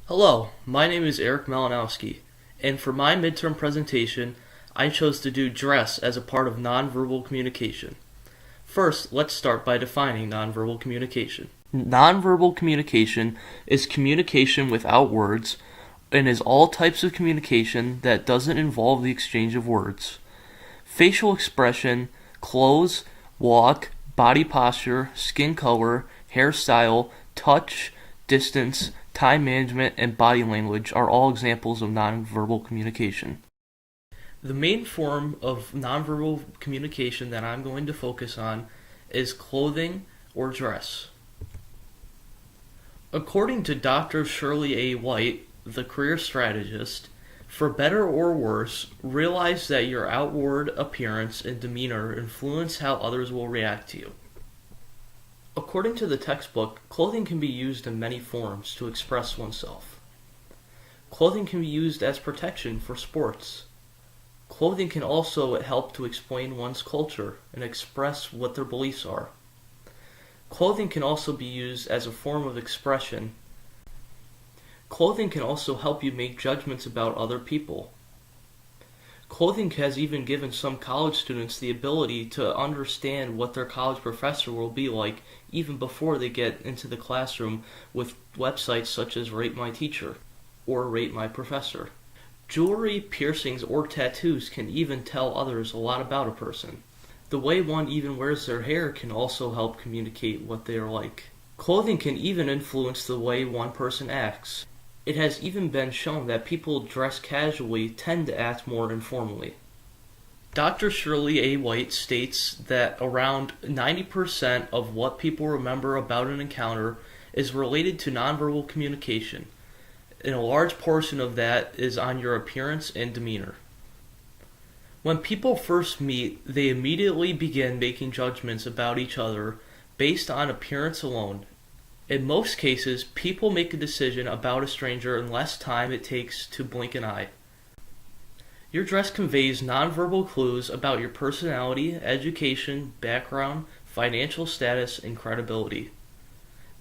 Hello, my name is Eric Malinowski, and for my midterm presentation, I chose to do dress as a part of nonverbal communication. First, let's start by defining nonverbal communication. Nonverbal communication is communication without words and is all types of communication that doesn't involve the exchange of words. Facial expression, clothes, walk, body posture, skin color, hairstyle, touch, distance, time management, and body language are all examples of nonverbal communication. The main form of nonverbal communication that I'm going to focus on is clothing or dress. According to Dr. Shirley A. White, the career strategist, for better or worse, realize that your outward appearance and demeanor influence how others will react to you. According to the textbook, clothing can be used in many forms to express oneself. Clothing can be used as protection for sports. Clothing can also help to explain one's culture and express what their beliefs are. Clothing can also be used as a form of expression. Clothing can also help you make judgments about other people. Clothing has even given some college students the ability to understand what their college professor will be like even before they get into the classroom with websites such as Rate My Teacher or Rate My Professor. Jewelry, piercings, or tattoos can even tell others a lot about a person. The way one even wears their hair can also help communicate what they are like. Clothing can even influence the way one person acts. It has even been shown that people dressed casually tend to act more informally. Dr. Shirley A. White states that around 90% of what people remember about an encounter is related to nonverbal communication, and a large portion of that is on your appearance and demeanor. When people first meet, they immediately begin making judgments about each other based on appearance alone. In most cases, people make a decision about a stranger in less time it takes to blink an eye. Your dress conveys nonverbal clues about your personality, education, background, financial status, and credibility.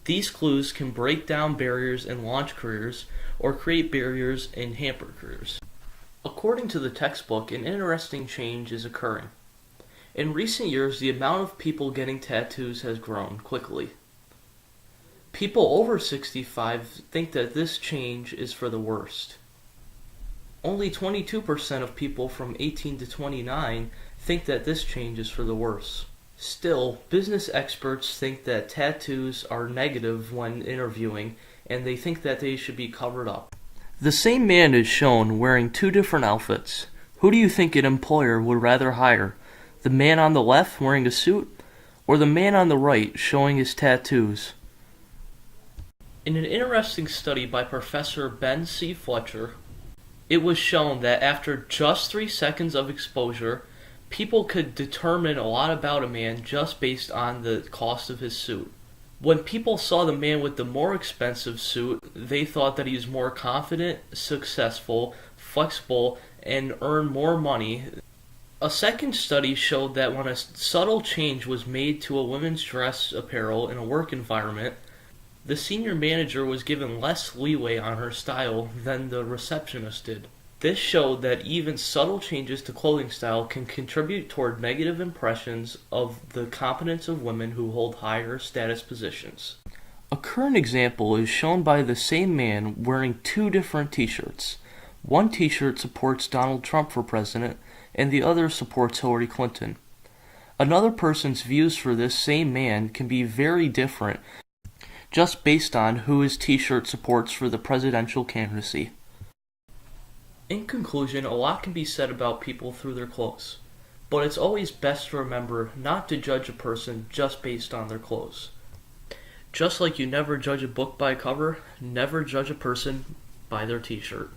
These clues can break down barriers and launch careers, or create barriers and hamper careers. According to the textbook, an interesting change is occurring. In recent years, the amount of people getting tattoos has grown quickly. People over 65 think that this change is for the worst. Only 22% of people from 18 to 29 think that this change is for the worse. Still, business experts think that tattoos are negative when interviewing, and they think that they should be covered up. The same man is shown wearing two different outfits. Who do you think an employer would rather hire? The man on the left wearing a suit, or the man on the right showing his tattoos? In an interesting study by Professor Ben C. Fletcher, it was shown that after just 3 seconds of exposure, people could determine a lot about a man just based on the cost of his suit. When people saw the man with the more expensive suit, they thought that he was more confident, successful, flexible, and earned more money. A second study showed that when a subtle change was made to a woman's dress apparel in a work environment, the senior manager was given less leeway on her style than the receptionist did. This showed that even subtle changes to clothing style can contribute toward negative impressions of the competence of women who hold higher status positions. A current example is shown by the same man wearing two different t-shirts. One t-shirt supports Donald Trump for president, and the other supports Hillary Clinton. Another person's views for this same man can be very different just based on who his t-shirt supports for the presidential candidacy. In conclusion, a lot can be said about people through their clothes, but it's always best to remember not to judge a person just based on their clothes. Just like you never judge a book by a cover, never judge a person by their t-shirt.